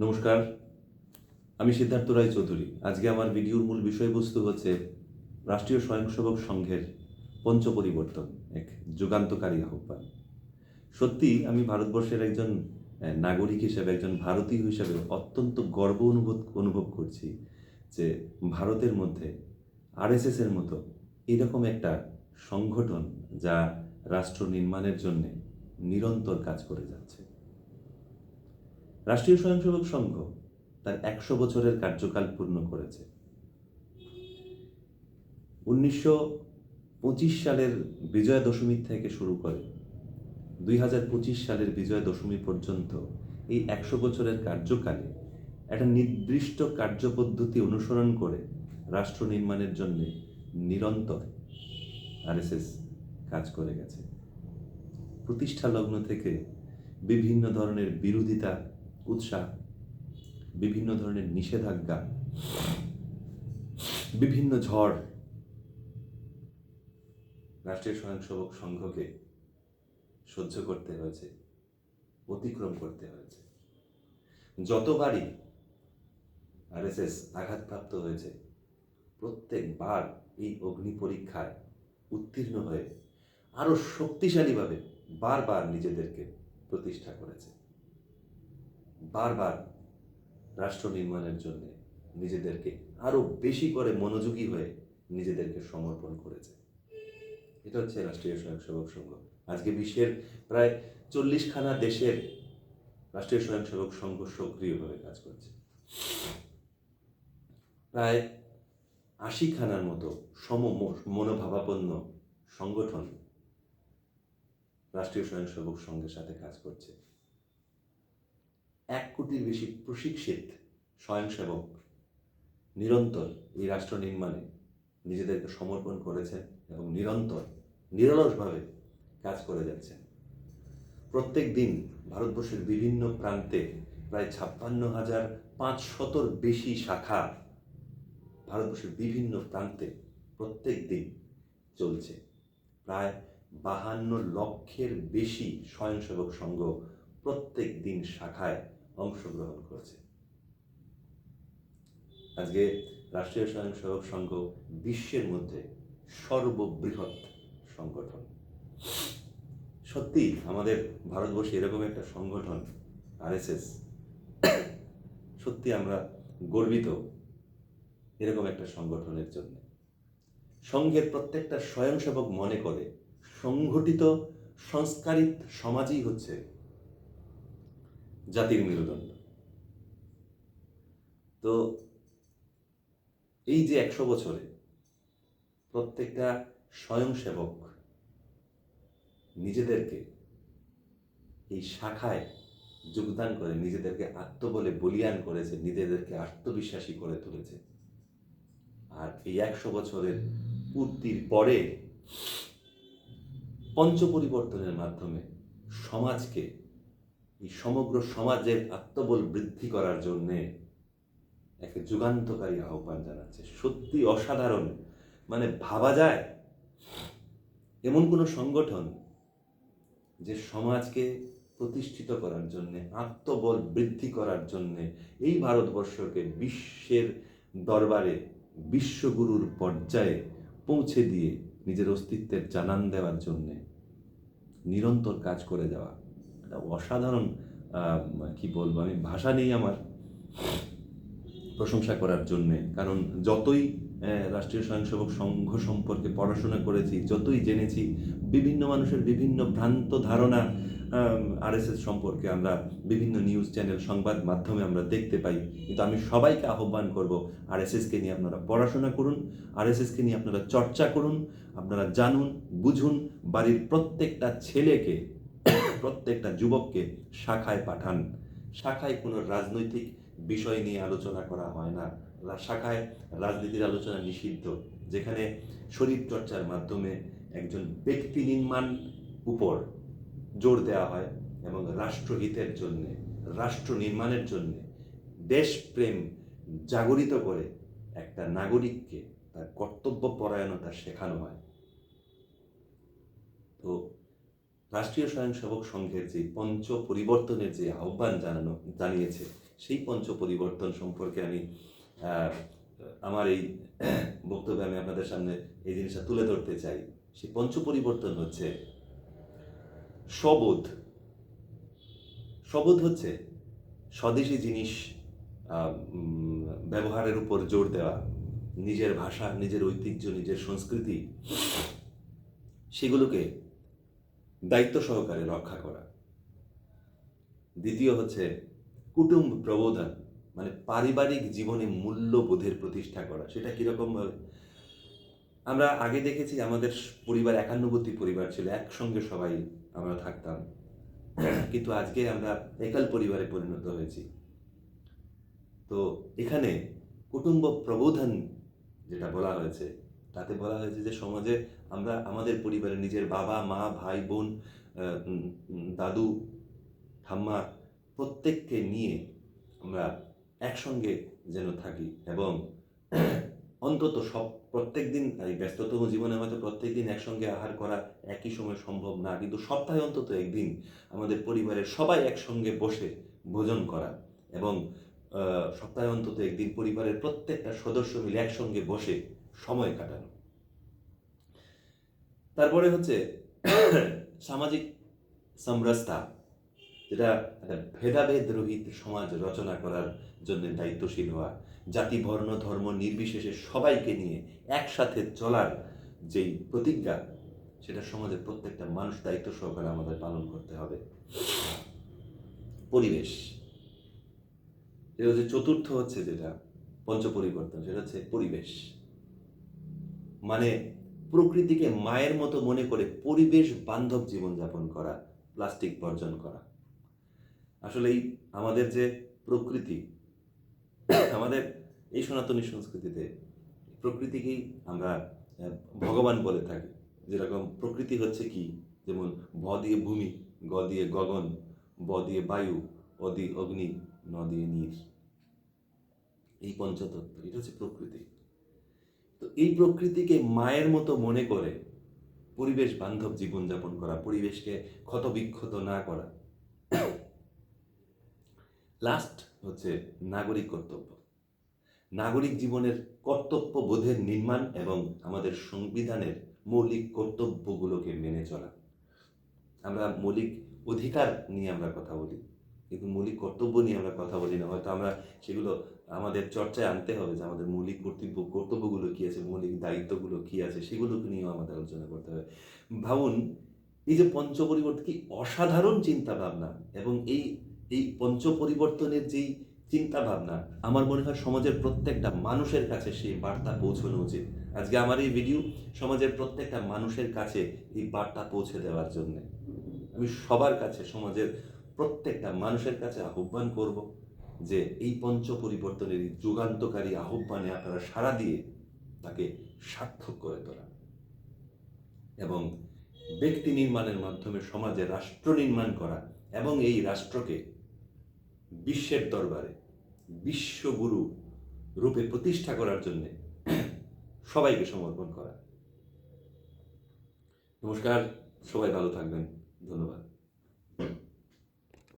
নমস্কার, আমি সিদ্ধার্থ রায় চৌধুরী। আজকে আমার ভিডিওর মূল বিষয়বস্তু হচ্ছে রাষ্ট্রীয় স্বয়ংসেবক সংঘের পঞ্চ পরিবর্তন, এক যুগান্তকারী আহ্বান। সত্যি আমি ভারতবর্ষের একজন নাগরিক হিসেবে, একজন ভারতীয় হিসেবে অত্যন্ত গর্ব অনুভব করছি যে ভারতের মধ্যে আরএসএস এর মতো এরকম একটা সংগঠন যা রাষ্ট্র নির্মাণের জন্য নিরন্তর কাজ করে যাচ্ছে। রাষ্ট্রীয় স্বয়ংসেবক সংঘ তার ১০০ বছরের কার্যকাল পূর্ণ করেছে। ১৯২৫ সালের বিজয়া দশমী থেকে শুরু করে ২০২৫ সালের বিজয়া দশমী পর্যন্ত এই ১০০ বছরের কার্যকালে একটা নির্দিষ্ট কার্যপদ্ধতি অনুসরণ করে রাষ্ট্র নির্মাণের জন্য নিরন্তর আরএসএস কাজ করে গেছে। প্রতিষ্ঠা লগ্ন থেকে বিভিন্ন ধরনের বিরোধিতা, উৎসাহ, বিভিন্ন ধরনের নিষেধাজ্ঞা, বিভিন্ন ঝড় রাষ্ট্রীয় স্বয়ংসেবক সংঘকে সহ্য করতে হয়েছে, অতিক্রম করতে হয়েছে। যতবারই আরএসএস আঘাতপ্রাপ্ত হয়েছে, প্রত্যেকবার এই অগ্নি পরীক্ষায় উত্তীর্ণ হয়ে আরো শক্তিশালীভাবে বারবার নিজেদেরকে প্রতিষ্ঠা করেছে। বারবার রাষ্ট্র নির্মাণের জন্য নিজেদেরকে আরো বেশি করে মনোযোগী হয়ে নিজেদেরকে সমর্পণ করেছে। এটা হচ্ছে রাষ্ট্রীয় স্বয়ংসেবক সংঘ। আজকে বিশ্বের প্রায় ৪০খানা দেশের রাষ্ট্রীয় স্বয়ংসেবক সংঘ সক্রিয়ভাবে কাজ করছে। প্রায় ৮০খানার মতো মনোভাবাপন্ন সংগঠন রাষ্ট্রীয় স্বয়ংসেবক সংঘের সাথে কাজ করছে। ১ কোটির বেশি প্রশিক্ষিত স্বয়ংসেবক নিরন্তর এই রাষ্ট্র নির্মাণে নিজেদেরকে সমর্পণ করেছেন এবং নিরন্তর নিরলসভাবে কাজ করে যাচ্ছেন। প্রত্যেক দিন ভারতবর্ষের বিভিন্ন প্রান্তে প্রায় ৫৬,৫০০-র বেশি শাখা ভারতবর্ষের বিভিন্ন প্রান্তে প্রত্যেক দিন চলছে। প্রায় ৫২ লক্ষের বেশি স্বয়ংসেবক সংঘ প্রত্যেক দিন শাখায় অংশগ্রহণ করছে। আজকে রাষ্ট্রীয় স্বয়ংসেবক সংঘ বিশ্বের মধ্যে সর্ববৃহৎ সংগঠন। সত্যি আমাদের ভারতবর্ষে এরকম একটা সংগঠন আরএসএস, সত্যি আমরা গর্বিত এরকম একটা সংগঠনের জন্য। সংঘের প্রত্যেকটা স্বয়ংসেবক মনে করে সংগঠিত সংস্কারিত সমাজই হচ্ছে জাতির মেরুদণ্ড। তো এই যে ১০০ বছরে প্রত্যেকটা স্বয়ংসেবক নিজেদেরকে এই শাখায় যোগদান করে নিজেদেরকে আত্মবলে বলিয়ান করেছে, নিজেদেরকে আত্মবিশ্বাসী করে তুলেছে। আর এই ১০০ বছরের পূর্তির পরে পঞ্চ পরিবর্তনের মাধ্যমে সমাজকে, এই সমগ্র সমাজের আত্মবল বৃদ্ধি করার জন্যে এক যুগান্তকারী আহ্বান জানাচ্ছে। সত্যি অসাধারণ। মানে ভাবা যায় এমন কোনো সংগঠন যে সমাজকে প্রতিষ্ঠিত করার জন্যে, আত্মবল বৃদ্ধি করার জন্যে এই ভারতবর্ষকে বিশ্বের দরবারে বিশ্বগুরুর পর্যায়ে পৌঁছে দিয়ে নিজের অস্তিত্বের জানান দেওয়ার জন্যে নিরন্তর কাজ করে যাওয়া। এটা অসাধারণ। কি বলবো, আমি ভাষা নেই আমার প্রশংসা করার জন্যে। কারণ যতই রাষ্ট্রীয় স্বয়ংসেবক সংঘ সম্পর্কে পড়াশোনা করেছি, যতই জেনেছি, বিভিন্ন মানুষের বিভিন্ন ভ্রান্ত ধারণা আরএসএস সম্পর্কে আমরা বিভিন্ন নিউজ চ্যানেল, সংবাদ মাধ্যমে আমরা দেখতে পাই। কিন্তু আমি সবাইকে আহ্বান করব, আরএসএসকে নিয়ে আপনারা পড়াশোনা করুন, আরএসএসকে নিয়ে আপনারা চর্চা করুন, আপনারা জানুন, বুঝুন। বাড়ির প্রত্যেকটা ছেলেকে, প্রত্যেকটা যুবককে শাখায় পাঠান। শাখায় কোনো রাজনৈতিক বিষয় নিয়ে আলোচনা করা হয় না। শাখায় রাজনীতির আলোচনা নিষিদ্ধ। যেখানে শরীর চর্চার মাধ্যমে একজন ব্যক্তি নির্মাণ উপর জোর দেওয়া হয় এবং রাষ্ট্রহিতের জন্য, রাষ্ট্র নির্মাণের জন্য দেশপ্রেম জাগরিত করে একটা নাগরিককে তার কর্তব্য পরায়ণতা শেখানো হয়। তো রাষ্ট্রীয় স্বয়ংসেবক সংঘের যে পঞ্চ পরিবর্তনের যে আহ্বান জানিয়েছে, সেই পঞ্চ পরিবর্তন সম্পর্কে আমি আমার এই বক্তব্যে আমি আপনাদের সামনে এই জিনিসটা তুলে ধরতে চাই। সেই পঞ্চ পরিবর্তন হচ্ছে স্ববোধ। স্ববোধ হচ্ছে স্বদেশী জিনিস ব্যবহারের উপর জোর দেওয়া, নিজের ভাষা, নিজের ঐতিহ্য, নিজের সংস্কৃতি সেগুলোকে দায়িত্ব সহকারে রক্ষা করা। দ্বিতীয় হচ্ছে কুটুম্ব প্রবোধন, মানে পারিবারিক জীবনে মূল্যবোধের প্রতিষ্ঠা করা। সেটা কিরকম ভাবে? আমরা আগে দেখেছি আমাদের পরিবার একান্নবর্তী পরিবার ছিল, একসঙ্গে সবাই আমরা থাকতাম, কিন্তু আজকে আমরা একাল পরিবারে পরিণত হয়েছি। তো এখানে কুটুম্ব প্রবোধন যেটা বলা হয়েছে, তাতে বলা হয়েছে যে সমাজে আমরা আমাদের পরিবারে নিজের বাবা মা ভাই বোন দাদু ঠাম্মা প্রত্যেককে নিয়ে আমরা একসঙ্গে যেন থাকি, এবং অন্তত প্রত্যেক দিন, এই ব্যস্ততম জীবনে হয়তো প্রত্যেক দিন একসঙ্গে আহার করা একই সময় সম্ভব না, কিন্তু সপ্তাহে অন্তত একদিন আমাদের পরিবারের সবাই একসঙ্গে বসে ভোজন করা, এবং সপ্তাহে অন্তত একদিন পরিবারের প্রত্যেকটা সদস্য মিলে একসঙ্গে বসে সময় কাটানো। তারপরে হচ্ছে সামাজিক সমরসতা, যেটা ভেদাভেদ রহিত সমাজ রচনা করার জন্য দায়িত্বশীল হওয়া, জাতি বর্ণ ধর্ম নির্বিশেষে সবাইকে নিয়ে একসাথে চলার যেই প্রতিজ্ঞা, সেটা সমাজের প্রত্যেকটা মানুষ দায়িত্ব সহকারে আমাদের পালন করতে হবে। পরিবেশ, এটা হচ্ছে চতুর্থ হচ্ছে যেটা পঞ্চ পরিবর্তন, সেটা হচ্ছে পরিবেশ। মানে প্রকৃতিকে মায়ের মতো মনে করে পরিবেশ বান্ধব জীবনযাপন করা, প্লাস্টিক বর্জন করা। আসলেই আমাদের যে প্রকৃতি, আমাদের এই সনাতনী সংস্কৃতিতে প্রকৃতিকেই আমরা ভগবান বলে থাকি। যেরকম প্রকৃতি হচ্ছে কি, যেমন ভ দিয়ে ভূমি, গ দিয়ে গগন, ব দিয়ে বায়ু, অ দিয়ে অগ্নি, ন দিয়ে নীর, এই পঞ্চতত্ত্ব, এটা হচ্ছে প্রকৃতি। তো এই প্রকৃতিকে মায়ের মতো মনে করে পরিবেশ বান্ধব জীবনযাপন করা, পরিবেশকে ক্ষতবিক্ষত না করা। লাস্ট হচ্ছে নাগরিক কর্তব্য। নাগরিক জীবনের কর্তব্য বোধের নির্মাণ এবং আমাদের সংবিধানের মৌলিক কর্তব্যগুলোকে মেনে চলা। আমরা মৌলিক অধিকার নিয়ে আমরা কথা বলি, কিন্তু মৌলিক কর্তব্য নিয়ে আমরা কথা বলি না। হয়তো আমরা সেগুলো আমাদের চর্চায় আনতে হবে, যে আমাদের মৌলিক কর্তব্যগুলো কী আছে, মৌলিক দায়িত্বগুলো কী আছে, সেগুলোকে নিয়েও আমাদের আলোচনা করতে হবে। ভাবুন, এই যে পঞ্চ পরিবর্তন, কি অসাধারণ চিন্তা ভাবনা, এবং এই পঞ্চ পরিবর্তনের যেই চিন্তা ভাবনা, আমার মনে হয় সমাজের প্রত্যেকটা মানুষের কাছে সেই বার্তা পৌঁছানো উচিত। আজকে আমার এই ভিডিও সমাজের প্রত্যেকটা মানুষের কাছে এই বার্তা পৌঁছে দেওয়ার জন্য আমি সবার কাছে, সমাজের প্রত্যেকটা মানুষের কাছে আহ্বান করব যে এই পঞ্চ পরিবর্তনের এই যুগান্তকারী আহ্বানে আপনারা সাড়া দিয়ে তাকে সার্থক করে তোলা, এবং ব্যক্তি নির্মাণের মাধ্যমে সমাজে রাষ্ট্র নির্মাণ করা, এবং এই রাষ্ট্রকে বিশ্বের দরবারে বিশ্বগুরু রূপে প্রতিষ্ঠা করার জন্য সবাইকে সমর্পণ করা। নমস্কার, সবাই ভালো থাকবেন, ধন্যবাদ।